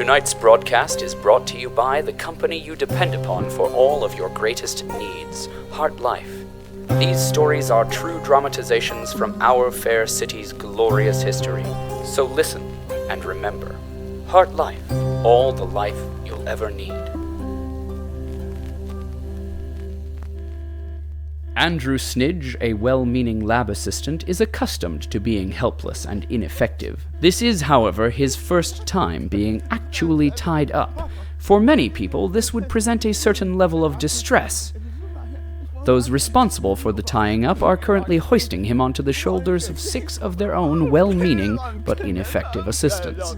Tonight's broadcast is brought to you by the company you depend upon for all of your greatest needs, Heart Life. These stories are true dramatizations from our fair city's glorious history. So listen and remember, Heart Life, all the life you'll ever need. Andrew Snidge, a well-meaning lab assistant, is accustomed to being helpless and ineffective. This is, however, his first time being actually tied up. For many people, this would present a certain level of distress. Those responsible for the tying up are currently hoisting him onto the shoulders of 6 of their own well-meaning but ineffective assistants.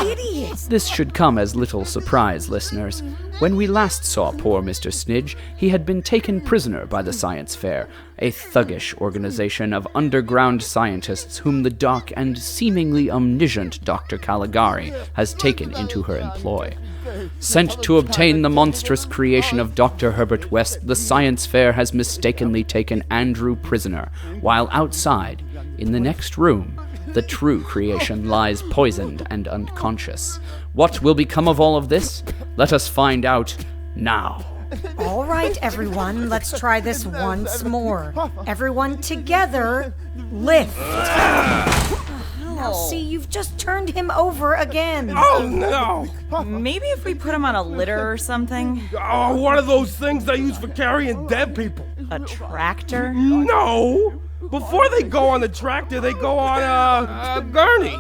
Idiots! This should come as little surprise, listeners. When we last saw poor Mr. Snidge, he had been taken prisoner by the Science Faire, a thuggish organization of underground scientists whom the dark and seemingly omniscient Dr. Caligari has taken into her employ. Sent to obtain the monstrous creation of Dr. Herbert West, the Science Faire has mistakenly taken Andrew prisoner, while outside, in the next room, the true creation lies poisoned and unconscious. What will become of all of this? Let us find out now. All right, everyone, let's try this once more. Everyone together, lift. Now, see, you've just turned him over again. Oh, no! Maybe if we put him on a litter or something? Oh, one of those things they use for carrying dead people. A tractor? No! Before they go on the tractor, they go on a gurney.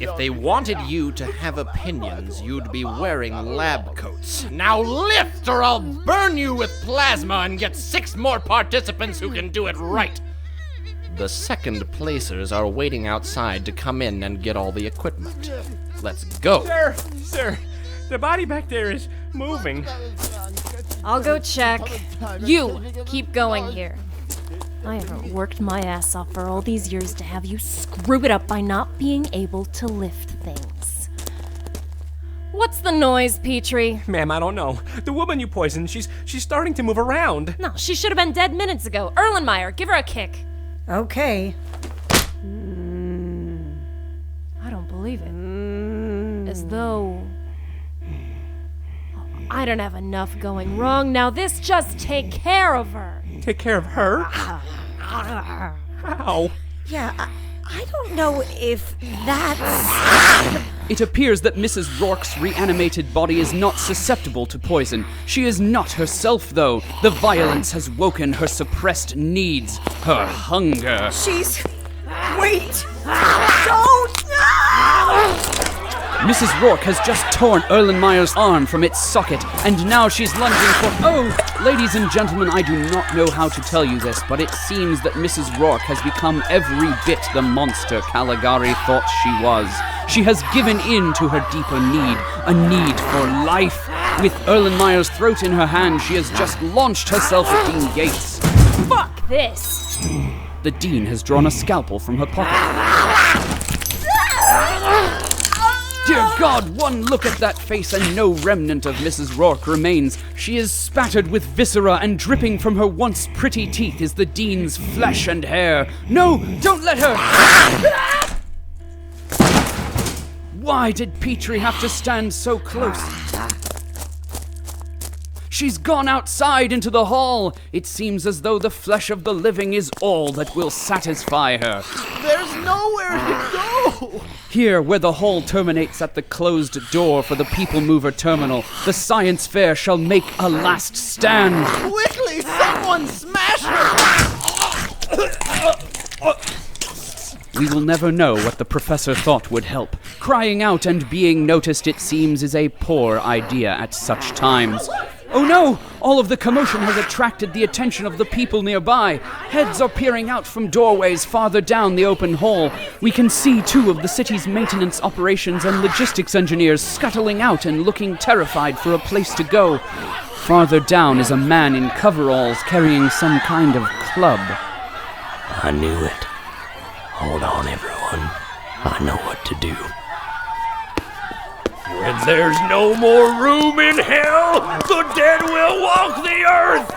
If they wanted you to have opinions, you'd be wearing lab coats. Now lift or I'll burn you with plasma and get 6 more participants who can do it right. The second placers are waiting outside to come in and get all the equipment. Let's go. Sir, the body back there is moving. I'll go check. You, keep going here. I haven't worked my ass off for all these years to have you screw it up by not being able to lift things. What's the noise, Petri? Ma'am, I don't know. The woman you poisoned, she's starting to move around. No, she should have been dead minutes ago. Erlenmeyer, give her a kick. Okay. I don't believe it. As though... I don't have enough going wrong now. This just take care of her. Take care of her? How? Yeah, I don't know if that's... It appears that Mrs. Rourke's reanimated body is not susceptible to poison. She is not herself, though. The violence has woken her suppressed needs, her hunger. She's... Wait! Don't! No! Mrs. Rourke has just torn Erlenmeyer's arm from its socket, and now she's lunging for... Oh! Ladies and gentlemen, I do not know how to tell you this, but it seems that Mrs. Rourke has become every bit the monster Caligari thought she was. She has given in to her deeper need, a need for life. With Erlenmeyer's throat in her hand, she has just launched herself at Dean Gates. Fuck this! The Dean has drawn a scalpel from her pocket. Dear God, one look at that face and no remnant of Mrs. Rourke remains. She is spattered with viscera and dripping from her once pretty teeth is the Dean's flesh and hair. No, don't let her! Why did Petri have to stand so close? She's gone outside into the hall. It seems as though the flesh of the living is all that will satisfy her. There's nowhere to go! Here, where the hall terminates at the closed door for the People Mover terminal, the Science Fair shall make a last stand. Quickly, someone smash her! We will never know what the professor thought would help. Crying out and being noticed, it seems, is a poor idea at such times. Oh no! All of the commotion has attracted the attention of the people nearby. Heads are peering out from doorways farther down the open hall. We can see 2 of the city's maintenance operations and logistics engineers scuttling out and looking terrified for a place to go. Farther down is a man in coveralls carrying some kind of club. I knew it. Hold on, everyone. I know what to do. When there's no more room in hell, the dead will walk the earth!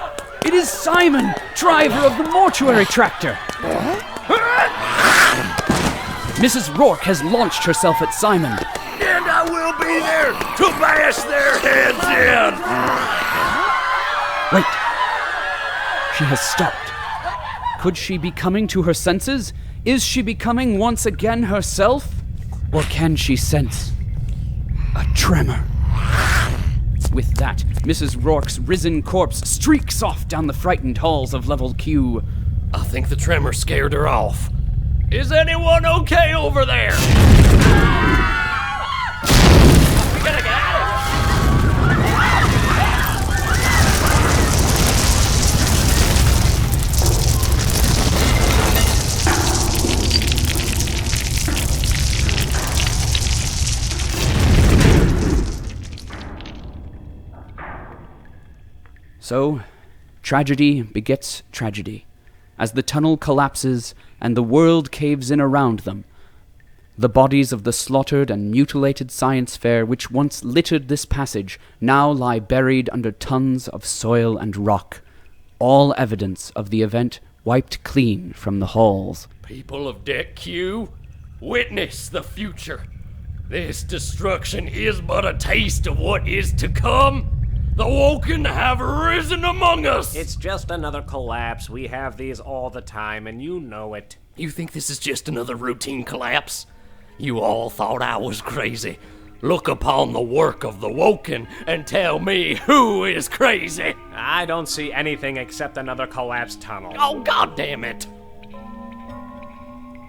It is Simon, driver of the Mortuary tractor. Mrs. Rourke has launched herself at Simon. will be there to bash their heads in! Wait. She has stopped. Could she be coming to her senses? Is she becoming once again herself? Or can she sense a tremor? With that, Mrs. Rourke's risen corpse streaks off down the frightened halls of Level Q. I think the tremor scared her off. Is anyone okay over there? We gotta get out! So, tragedy begets tragedy. As the tunnel collapses and the world caves in around them, the bodies of the slaughtered and mutilated Science Faire which once littered this passage now lie buried under tons of soil and rock, all evidence of the event wiped clean from the halls. People of Deck Q, witness the future. This destruction is but a taste of what is to come. The Woken have risen among us! It's just another collapse. We have these all the time, and you know it. You think this is just another routine collapse? You all thought I was crazy. Look upon the work of the Woken and tell me who is crazy! I don't see anything except another collapsed tunnel. Oh, goddammit!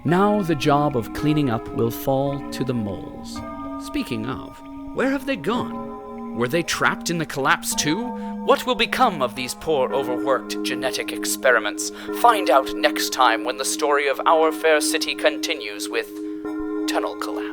Now the job of cleaning up will fall to the moles. Speaking of, where have they gone? Were they trapped in the collapse too? What will become of these poor overworked genetic experiments? Find out next time when the story of our fair city continues with Tunnel Collapse.